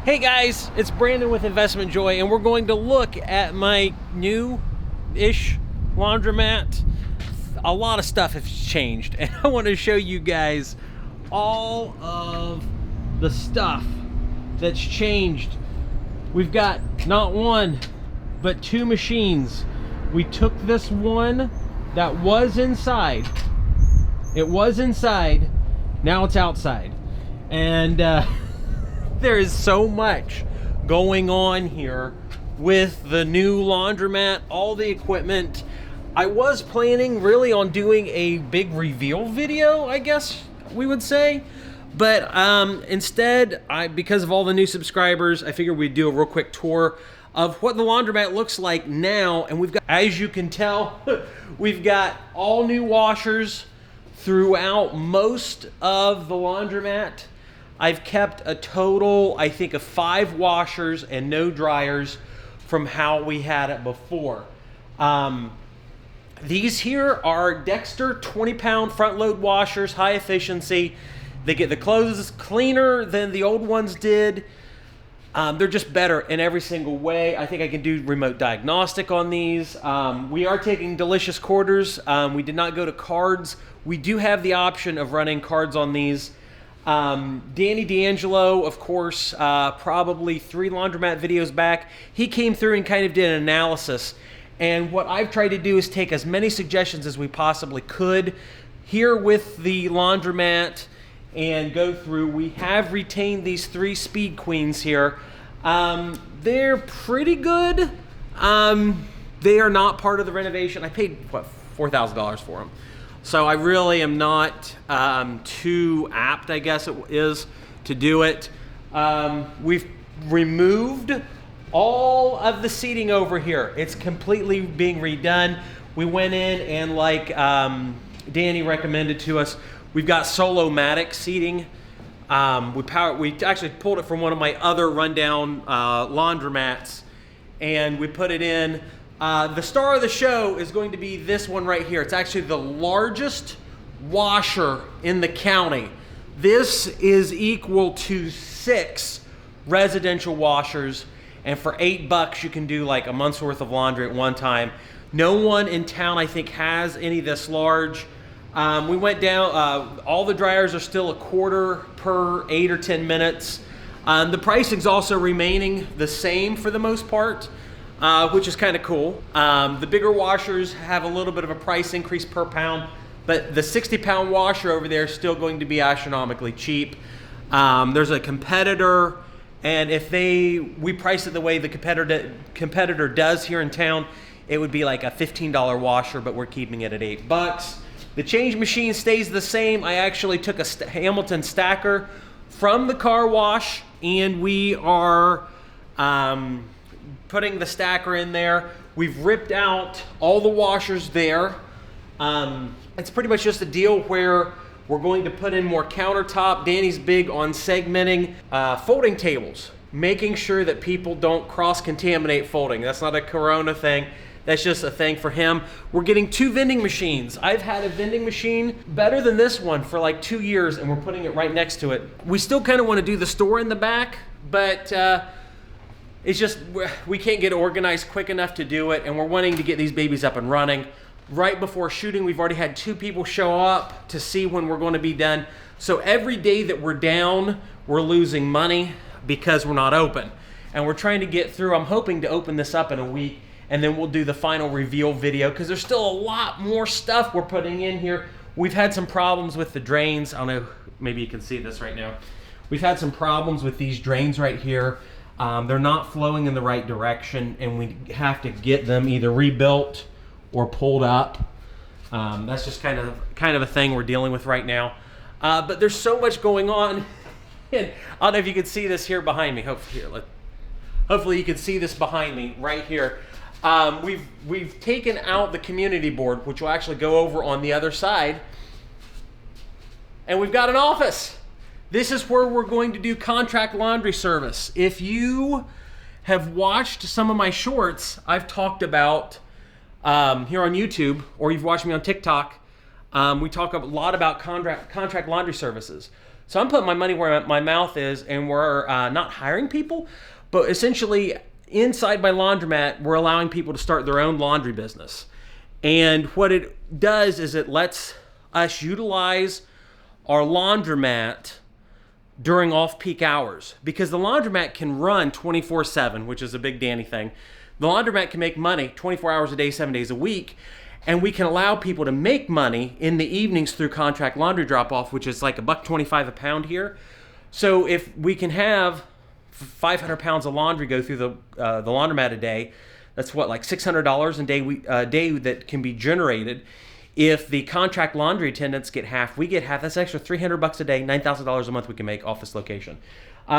Hey guys, it's Brandon with Investment Joy, and we're going to look at my new-ish laundromat. A lot of stuff has changed, and I want to show you guys all of the stuff that's changed. We've got not one, but two machines. We took this one that was inside. It was inside, now it's outside. And there is so much going on here with the new laundromat, all the equipment. I was planning really on doing a big reveal video, I guess we would say. But instead, because of all the new subscribers, I figured we'd do a real quick tour of what the laundromat looks like now. And we've got, as you can tell, we've got all new washers throughout most of the laundromat. I've kept a total, I think, of 5 washers and no dryers from how we had it before. These here are Dexter 20-pound front-load washers, high efficiency. They get the clothes cleaner than the old ones did. They're just better in every single way. I think I can do remote diagnostic on these. We are taking delicious quarters. We did not go to cards. We do have the option of running cards on these. Danny D'Angelo, of course, probably 3 laundromat videos back, he came through and kind of did an analysis. And what I've tried to do is take as many suggestions as we possibly could here with the laundromat and go through. We have retained these 3 Speed Queens here. They're pretty good. They are not part of the renovation. I paid, what, $4,000 for them. So I really am not too apt, I guess it is, to do it. We've removed all of the seating over here. It's completely being redone. We went in and, like Danny recommended to us, we've got Solo-Matic seating. We actually pulled it from one of my other rundown laundromats, and we put it in. The star of the show is going to be this one right here. It's actually the largest washer in the county. This is equal to 6 residential washers, and for $8 you can do like a month's worth of laundry at one time. No one in town, I think, has any this large. We went down, all the dryers are still $0.25 per 8 or 10 minutes. The pricing's also remaining the same for the most part. Which is kind of cool. The bigger washers have a little bit of a price increase per pound, but the 60-pound washer over there is still going to be astronomically cheap. There's a competitor, and if we price it the way the competitor does here in town, it would be like a $15 washer, but we're keeping it at $8. The change machine stays the same. I actually took a Hamilton stacker from the car wash, and we are putting the stacker in there. We've ripped out all the washers there. It's pretty much just a deal where we're going to put in more countertop. Danny's big on segmenting folding tables, making sure that people don't cross-contaminate folding. That's not a Corona thing. That's just a thing for him. We're getting 2 vending machines. I've had a vending machine better than this one for like 2 years, and we're putting it right next to it. We still kind of want to do the store in the back, but it's just we can't get organized quick enough to do it, and we're wanting to get these babies up and running. Right before shooting, we've already had 2 people show up to see when we're going to be done. So every day that we're down, we're losing money because we're not open. And we're trying to get through. I'm hoping to open this up in a week, and then we'll do the final reveal video because there's still a lot more stuff we're putting in here. We've had some problems with the drains. I don't know, maybe you can see this right now. We've had some problems with these drains right here. They're not flowing in the right direction, and we have to get them either rebuilt or pulled up. That's just kind of a thing we're dealing with right now. But there's so much going on And I don't know if you can see this here behind me. Hopefully you can see this behind me right here. We've taken out the community board, which will actually go over on the other side. And we've got an office. This is where we're going to do contract laundry service. If you have watched some of my shorts, I've talked about here on YouTube, or you've watched me on TikTok, we talk a lot about contract laundry services. So I'm putting my money where my mouth is, and we're not hiring people, but essentially inside my laundromat, we're allowing people to start their own laundry business. And what it does is it lets us utilize our laundromat during off-peak hours, because the laundromat can run 24/7, which is a big Danny thing. The laundromat can make money 24 hours a day, 7 days a week, and we can allow people to make money in the evenings through contract laundry drop-off, which is like $1.25 a pound here. So if we can have 500 pounds of laundry go through the laundromat a day, that's what, like $600 a day that can be generated. If the contract laundry attendants get half, we get half. That's extra $300 a day, $9,000 a month we can make off this location.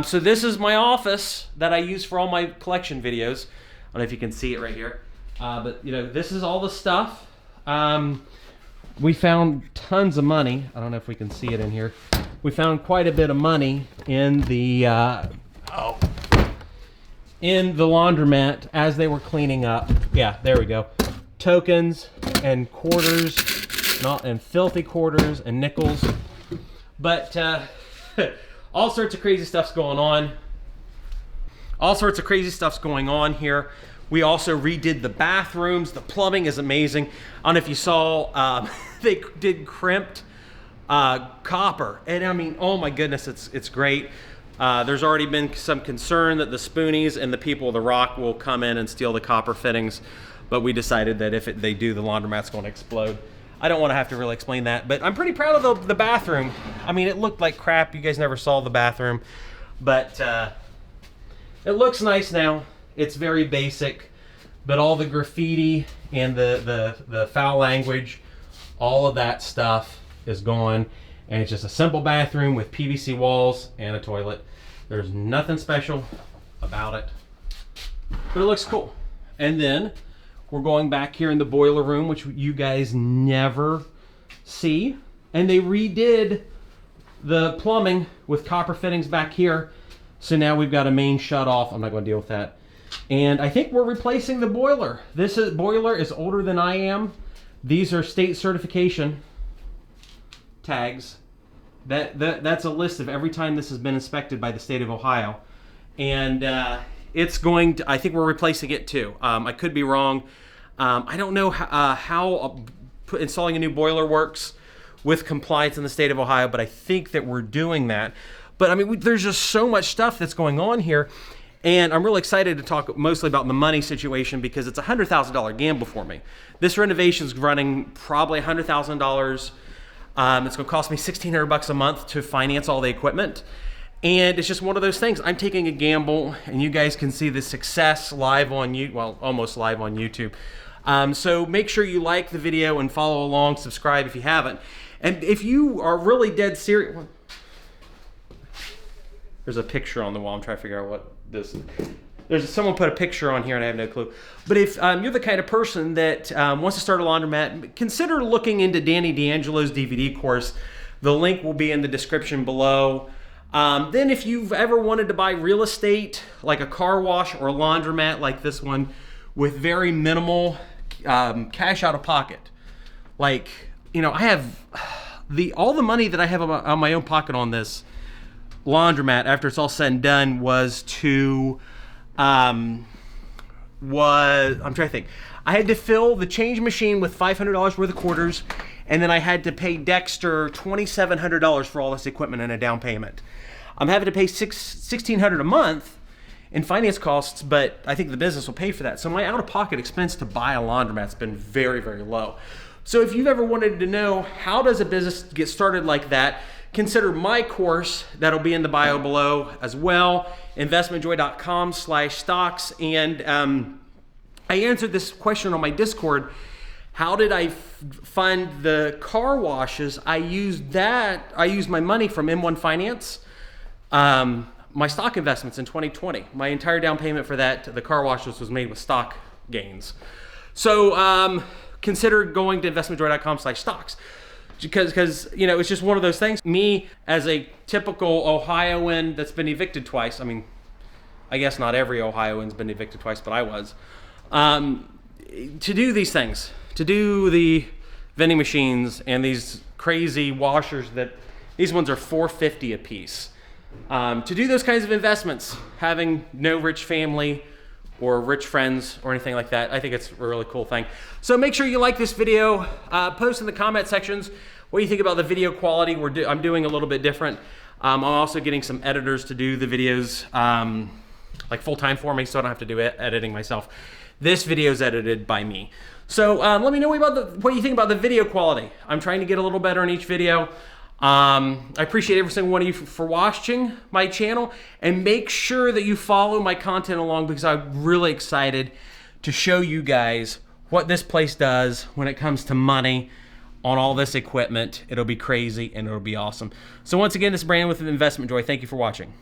So this is my office that I use for all my collection videos. I don't know if you can see it right here, but you know, this is all the stuff. We found tons of money. I don't know if we can see it in here. We found quite a bit of money in the laundromat as they were cleaning up. Yeah, there we go. Tokens and quarters, and filthy quarters and nickels, but all sorts of crazy stuff's going on. All sorts of crazy stuff's going on here. We also redid the bathrooms. The plumbing is amazing. I don't know if you saw, they did crimped copper, and I mean, oh my goodness, it's great. There's already been some concern that the spoonies and the people of the rock will come in and steal the copper fittings, but we decided that if they do, the laundromat's going to explode. I don't want to have to really explain that, but I'm pretty proud of the bathroom. I mean, it looked like crap. You guys never saw the bathroom, but it looks nice now. It's very basic, but all the graffiti and the foul language, all of that stuff is gone, and it's just a simple bathroom with PVC walls and a toilet. There's nothing special about it, but it looks cool. And then we're going back here in the boiler room, which you guys never see. And they redid the plumbing with copper fittings back here. So now we've got a main shut off. I'm not going to deal with that. And I think we're replacing the boiler. This boiler is older than I am. These are state certification tags. That's a list of every time this has been inspected by the state of Ohio. And it's going to, I think we're replacing it too. I could be wrong. I don't know how installing a new boiler works with compliance in the state of Ohio, but I think that we're doing that. But I mean, there's just so much stuff that's going on here, and I'm really excited to talk mostly about the money situation, because it's a $100,000 gamble for me. This renovation's running probably $100,000. It's going to cost me $1,600 a month to finance all the equipment. And it's just one of those things. I'm taking a gamble, and you guys can see the success live on almost live on YouTube. So make sure you like the video and follow along, subscribe if you haven't. And if you are really dead serious, there's a picture on the wall. I'm trying to figure out what this is. Someone put a picture on here and I have no clue. But if you're the kind of person that wants to start a laundromat, consider looking into Danny D'Angelo's DVD course. The link will be in the description below. Then if you've ever wanted to buy real estate, like a car wash or a laundromat like this one, with very minimal cash out of pocket. Like, you know, I have all the money that I have on my own pocket on this laundromat after it's all said and done was I'm trying to think. I had to fill the change machine with $500 worth of quarters, and then I had to pay Dexter $2,700 for all this equipment and a down payment. I'm having to pay $1,600 a month in finance costs, but I think the business will pay for that. So my out-of-pocket expense to buy a laundromat has been very, very low. So if you've ever wanted to know how does a business get started like that, consider my course. That'll be in the bio below as well, investmentjoy.com/stocks. And I answered this question on my Discord. How did I fund the car washes? I used my money from M1 Finance. my stock investments in 2020. My entire down payment for that, the car washes, was made with stock gains. So consider going to investmentjoy.com/stocks. Because you know, it's just one of those things. Me, as a typical Ohioan that's been evicted twice, I mean, I guess not every Ohioan's been evicted twice, but I was. To do these things, to do the vending machines and these crazy washers that, these ones are $4.50 a piece. To do those kinds of investments, having no rich family or rich friends or anything like that, I think it's a really cool thing. So make sure you like this video, post in the comment sections what you think about the video quality. I'm doing a little bit different. I'm also getting some editors to do the videos like full-time for me, so I don't have to do editing myself. This video is edited by me. So let me know what you think about the video quality. I'm trying to get a little better in each video. I appreciate every single one of you for watching my channel, and make sure that you follow my content along, because I'm really excited to show you guys what this place does when it comes to money on all this equipment. It'll be crazy and it'll be awesome. So once again, this is Brandon with Investment Joy. Thank you for watching.